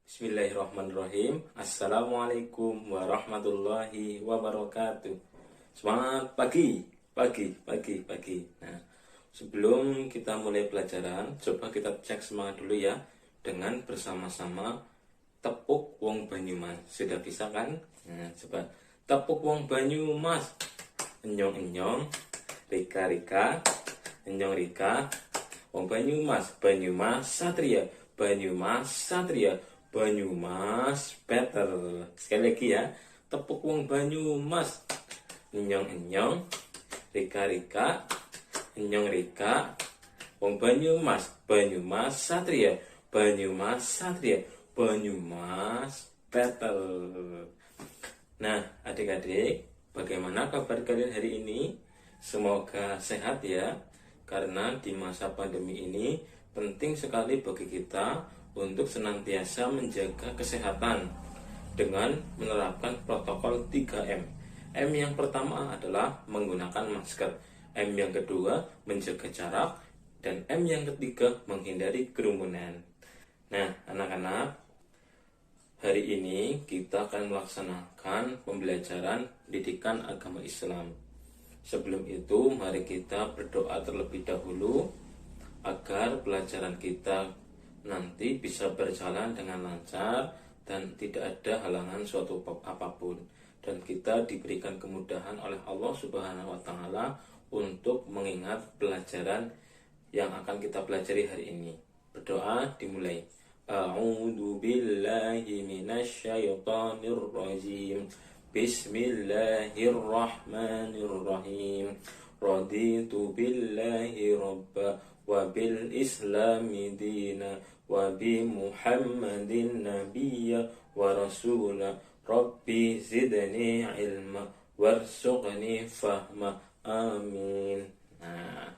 Bismillahirrahmanirrahim. Assalamualaikum warahmatullahi wabarakatuh. Selamat pagi. Nah, sebelum kita mulai pelajaran, coba kita cek semangat dulu ya dengan bersama-sama tepuk wong Banyumas. Sudah bisa kan? Nah, coba tepuk wong Banyumas. Enyong-enyong, Rika-rika, enyong-rika, wong Banyumas, Banyumas Satria, Banyumas Satria, Banyumas better. Sekali lagi ya, tepuk wong Banyumas. Enyong-enyong, Rika-rika, enyong-rika, wong Banyumas, Banyumas Satria, Banyumas Satria, Banyumas better. Nah, adik-adik, bagaimana kabar kalian hari ini? Semoga sehat ya, karena di masa pandemi ini penting sekali bagi kita untuk senantiasa menjaga kesehatan dengan menerapkan protokol 3M. M yang pertama adalah menggunakan masker, M yang kedua menjaga jarak, dan M yang ketiga menghindari kerumunan. Nah, anak-anak, hari ini kita akan melaksanakan pembelajaran pendidikan agama Islam. Sebelum itu, mari kita berdoa terlebih dahulu agar pelajaran kita nanti bisa berjalan dengan lancar dan tidak ada halangan suatu apapun, dan kita diberikan kemudahan oleh Allah Subhanahu wa taala untuk mengingat pelajaran yang akan kita pelajari hari ini. Berdoa dimulai. A'udzu billahi minasyaitonir rajim. Bismillahirrahmanirrahim. Raditu billahi rabba wa bil islami dina wa bi muhammadin nabiyya wa rasula. Rabbi zidni ilma warzuqni fahma. Amin. Nah,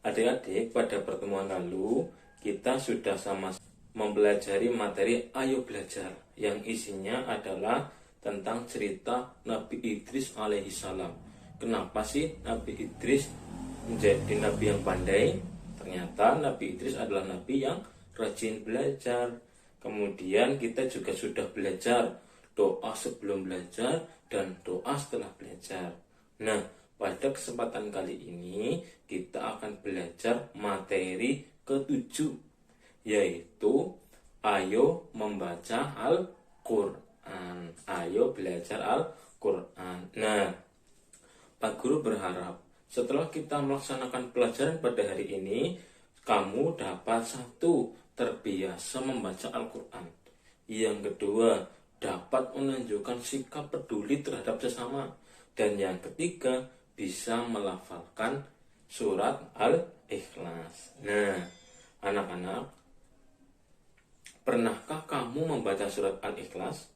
adik-adik, pada pertemuan lalu kita sudah sama mempelajari materi Ayo Belajar yang isinya adalah tentang cerita Nabi Idris alaihissalam. Kenapa sih Nabi Idris menjadi nabi yang pandai? Ternyata Nabi Idris adalah nabi yang rajin belajar. Kemudian kita juga sudah belajar doa sebelum belajar dan doa setelah belajar. Nah, pada kesempatan kali ini kita akan belajar materi ke-7, yaitu Ayo Membaca Al-Quran. Ayo belajar Al-Quran. Nah, Pak Guru berharap setelah kita melaksanakan pelajaran pada hari ini, kamu dapat 1, terbiasa membaca Al-Quran. Yang kedua, dapat menunjukkan sikap peduli terhadap sesama. Dan yang ketiga, bisa melafalkan surat Al-Ikhlas. Nah, anak-anak, pernahkah kamu membaca surat Al-Ikhlas?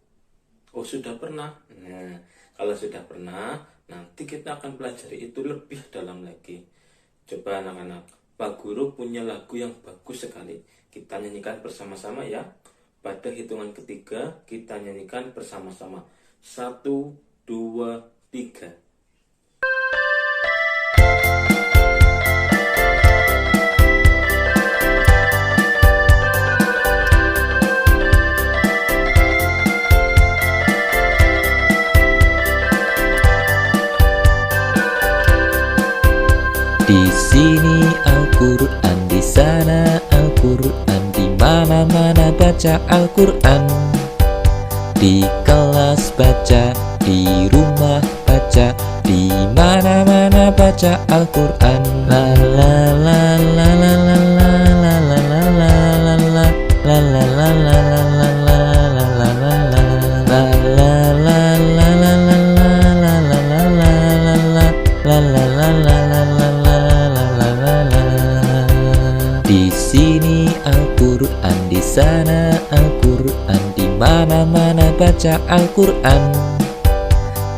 Oh, sudah pernah? Nah, kalau sudah pernah, nanti kita akan pelajari itu lebih dalam lagi. Coba anak-anak, Pak Guru punya lagu yang bagus sekali. Kita nyanyikan bersama-sama ya. Pada hitungan ketiga, kita nyanyikan bersama-sama. 1, 2, 3. Di sini Al-Quran, di sana Al-Quran, di mana-mana baca Al-Quran. Di kelas baca, di rumah baca, di mana-mana baca Al-Quran. La la la la la la la la la la la la la la la la la di sana Al-Quran, di mana-mana baca Al-Quran.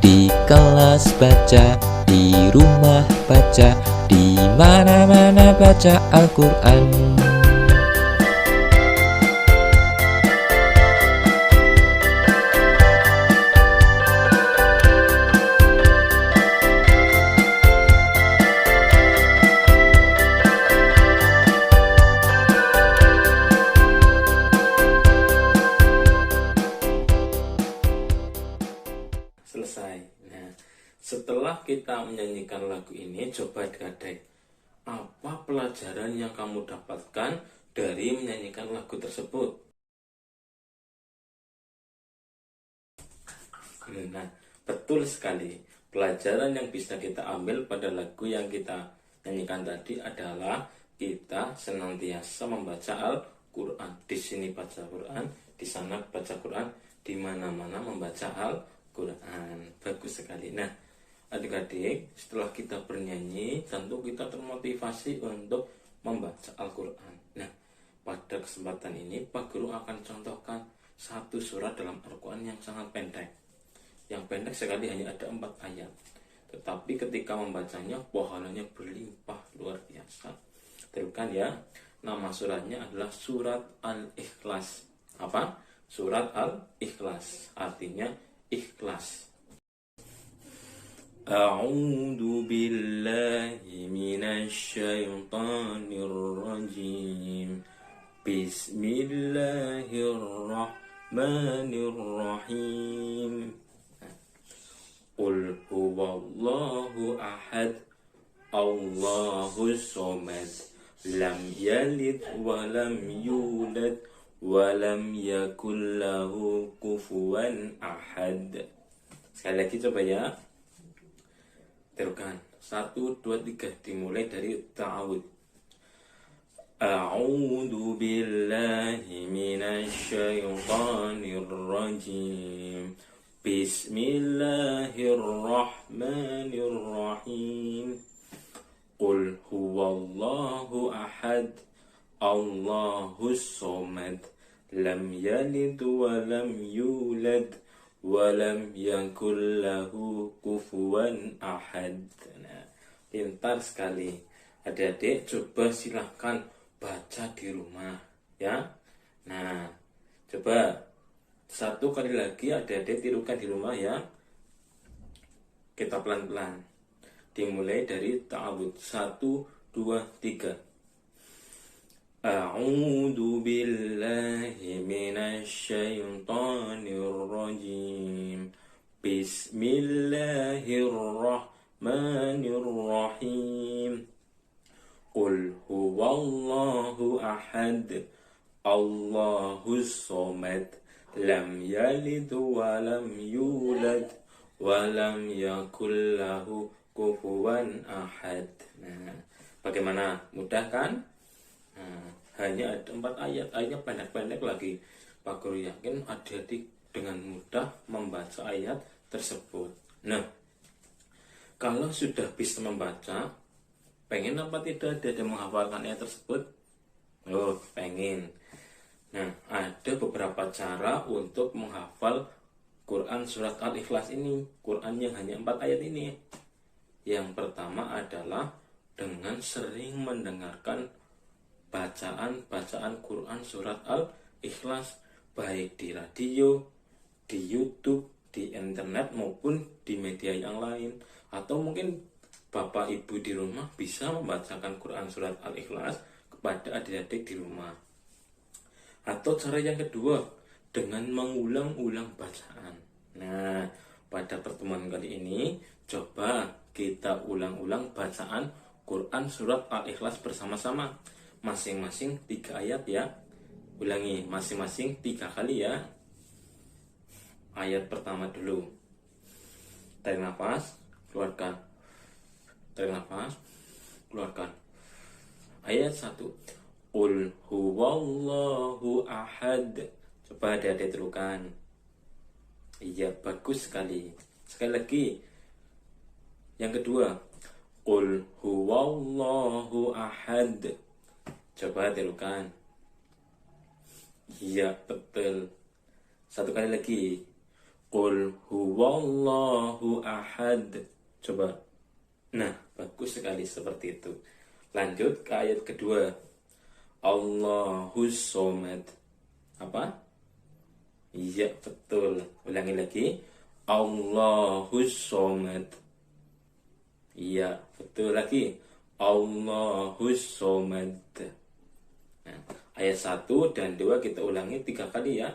Di kelas baca, di rumah baca, di mana-mana baca Al-Quran. menyanyikan lagu ini, coba gadai. Apa pelajaran yang kamu dapatkan dari menyanyikan lagu tersebut? Nah, betul sekali. Pelajaran yang bisa kita ambil pada lagu yang kita nyanyikan tadi adalah kita senantiasa membaca Al-Quran. Di sini baca Quran, di sana baca Quran, di mana-mana membaca Al-Quran. Bagus sekali. Nah, adik-adik, setelah kita bernyanyi, tentu kita termotivasi untuk membaca Al-Quran. Nah, pada kesempatan ini, Pak Guru akan contohkan satu surat dalam Al-Quran yang sangat pendek. Yang pendek sekali, hanya ada 4 ayat. Tetapi ketika membacanya, pahalanya berlimpah luar biasa. Teruskan ya, nama suratnya adalah Surat Al-Ikhlas. Apa? Surat Al-Ikhlas, artinya ikhlas. A'udzu billahi minasy syaithanir rajim. Bismillahirrahmanirrahim. Qul huwallahu ahad, Allahus samad, lam yalid wa lam yulad wa lam yakul lahu kufuwan ahad. Sekali lagi coba ya. Teruskan. 1, 2, 3. Dimulai dari ta'awud. A'udzu billahi minasy syaithanir rajim. Bismillahirrahmanirrahim. Qul huwallahu ahad, Allahus samad, lam yalid wa lam yulad wa lam yakul lahu kufuwan ahad. Nah, pintar sekali. Adik-adik, coba silahkan baca di rumah ya. Nah, coba 1 kali lagi adik-adik tirukan di rumah ya. Kita pelan-pelan. Dimulai dari ta'awud. 1, 2, 3. A'udzu billahi minasy syaithanir rajim. Bismillahirrahmanirrahim. Qul huwallahu ahad, Allahus samad, lam yalid wa lam yulad wa lam yakul lahu kufuwan ahad. Nah, bagaimana? Mudah kan? Nah, hanya ada 4 ayat. Ayatnya pendek-pendek lagi. Pak Guru yakin adik-adik dengan mudah membaca ayat tersebut. Nah, kalau sudah bisa membaca, pengen apa tidak ada menghafalkan ayat tersebut? Oh, pengen. Nah, ada beberapa cara untuk menghafal Quran surat Al-Ikhlas ini. Quran yang hanya 4 ayat ini. Yang pertama adalah dengan sering mendengarkan bacaan-bacaan Quran surat Al-Ikhlas, baik di radio, di YouTube, di internet maupun di media yang lain. Atau mungkin Bapak Ibu di rumah bisa membacakan Quran surat Al-Ikhlas kepada adik-adik di rumah. Atau cara yang kedua, dengan mengulang-ulang bacaan. Nah, pada pertemuan kali ini, coba kita ulang-ulang bacaan Quran surat Al-Ikhlas bersama-sama. Masing-masing 3 ayat ya. Ulangi, masing-masing 3 kali ya. Ayat pertama dulu. Tarik nafas, keluarkan. Tarik nafas, keluarkan. Ayat 1. Qul huwallahu ahad. Coba adik-adik terukan. Iya, bagus sekali. Sekali lagi. Yang kedua. Qul huwallahu ahad. Coba terukan. Iya, betul. 1 kali lagi. Qul huwallahu ahad. Coba. Nah, bagus sekali seperti itu. Lanjut ke ayat kedua. Allahus samad. Apa? Iya, betul. Ulangi lagi. Allahus samad. Iya, betul lagi. Allahus samad. Nah, ayat 1 dan 2 kita ulangi 3 kali ya.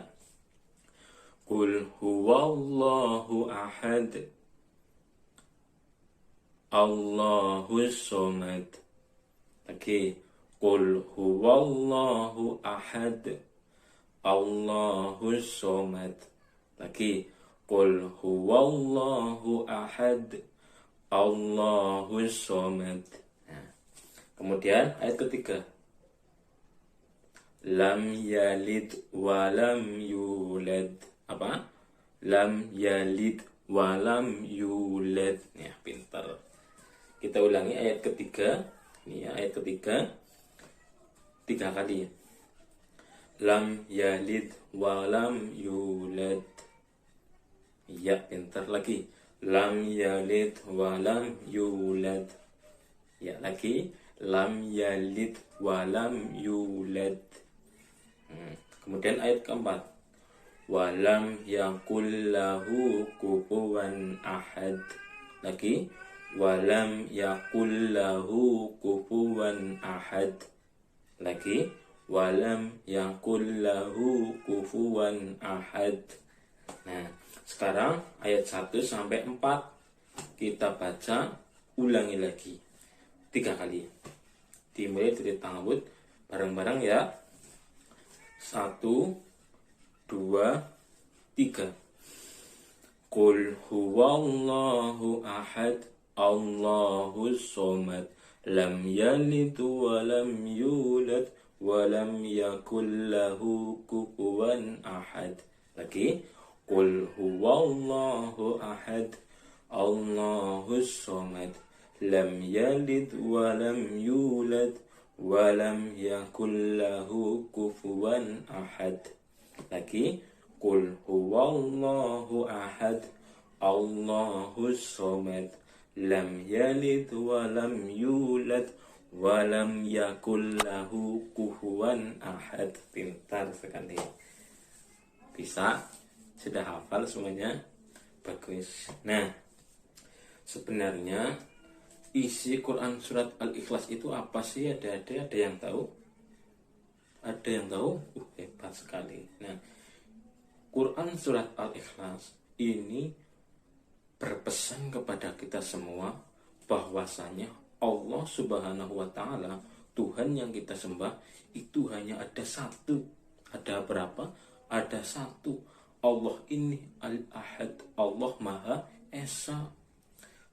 Qul huwallahu ahad. Allahus somad. Lagi, qul huwallahu ahad. Allahus somad. Lagi, qul huwallahu ahad. Allahus somad. Nah, kemudian ayat ketiga, lam yalid wa lam yulad. Apa? Lam yalid wa lam yulad. Ya, pintar. Kita ulangi ayat ketiga. Ini ya, ayat ketiga 3 kali. Lam yalid wa lam yulad. Ya, pintar lagi. Lam yalid wa lam yulad. Ya, lagi. Lam yalid wa lam yulad. Kemudian ayat keempat, walam yakul lahu kufuwan ahad. Lagi, walam yakul lahu kufuwan ahad. Lagi, walam yakul lahu kufuwan ahad. Nah, sekarang ayat 1 sampai 4 kita baca ulangi lagi 3 kali. Dimulai dari ta'awudz bareng-bareng ya. 1, 2, 3. Qul huwallahu ahad, Allahus somad, lam yalid wa lam yulad wa lam yakul lahu kufuwan ahad. Lagi, qul huwallahu ahad, Allahus somad, lam yalid wa lam yulad walam yakul lahu kufuwan ahad. Lagi, qul huwallahu ahad, Allahus somad, lam yalid walam yulad walam yakul lahu kufuwan ahad. Pintar sekali. Bisa? Sudah hafal semuanya? Bagus. Nah, sebenarnya isi Quran surat Al-Ikhlas itu apa sih? Ada yang tahu? Ada yang tahu? Hebat sekali. Nah, Quran surat Al-Ikhlas ini berpesan kepada kita semua bahwasanya Allah Subhanahu wa taala, Tuhan yang kita sembah itu hanya ada satu. Ada berapa? Ada satu. Allah ini Al-Ahad, Allah Maha Esa.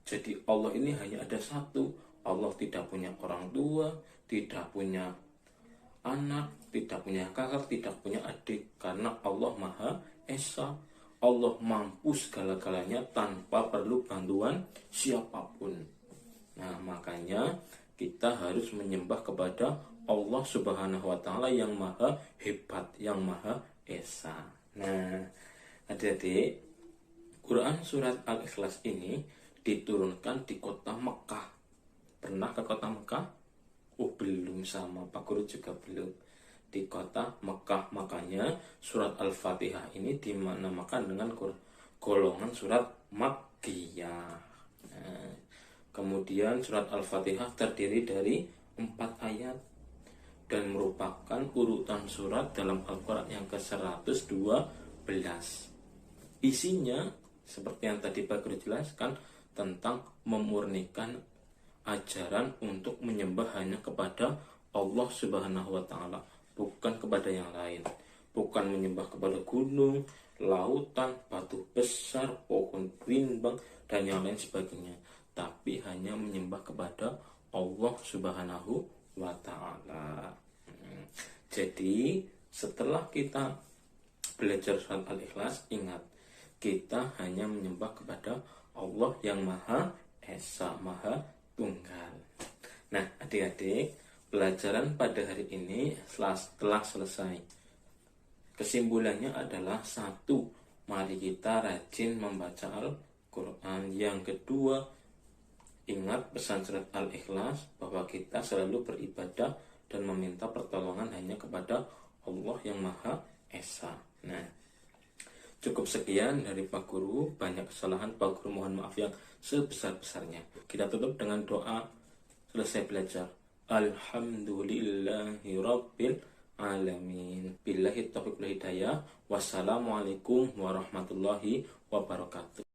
Jadi Allah ini hanya ada satu. Allah tidak punya orang tua, tidak punya anak, tidak punya kakak, tidak punya adik. Karena Allah Maha Esa. Allah mampu segala-galanya tanpa perlu bantuan siapapun. Nah, makanya kita harus menyembah kepada Allah Subhanahu wa taala yang Maha Hebat, yang Maha Esa. Nah, adik-adik, Quran surat Al-Ikhlas ini diturunkan di kota Mekah. Pernah ke kota Mekah? Belum, sama Pak Guru juga belum. Di kota Mekah, makanya surat Al-Fatihah ini dinamakan dengan golongan surat Makkiyah. Nah, kemudian surat Al-Fatihah terdiri dari 4 ayat dan merupakan urutan surat dalam Al-Quran yang ke-112. Isinya seperti yang tadi Pak Guru jelaskan tentang memurnikan ajaran untuk menyembah hanya kepada Allah Subhanahu wa taala, bukan kepada yang lain. Bukan menyembah kepada gunung, lautan, batu besar, pohon rindang dan yang lain sebagainya, tapi hanya menyembah kepada Allah Subhanahu wa taala. Jadi, setelah kita belajar surat Al-Ikhlas, ingat, kita hanya menyembah kepada Allah yang Maha Esa, Maha Tunggal. Nah, adik-adik, pelajaran pada hari ini telah selesai. Kesimpulannya adalah 1, mari kita rajin membaca Al-Quran. Yang kedua, ingat pesan surat Al-Ikhlas bahwa kita selalu beribadah dan meminta pertolongan hanya kepada Allah yang Maha Esa. Nah, cukup sekian dari Pak Guru. Banyak kesalahan, Pak Guru mohon maaf yang sebesar-besarnya. Kita tutup dengan doa selesai belajar. Alhamdulillahi Rabbil Alamin. Billahi taufiq wal hidayah. Wassalamualaikum warahmatullahi wabarakatuh.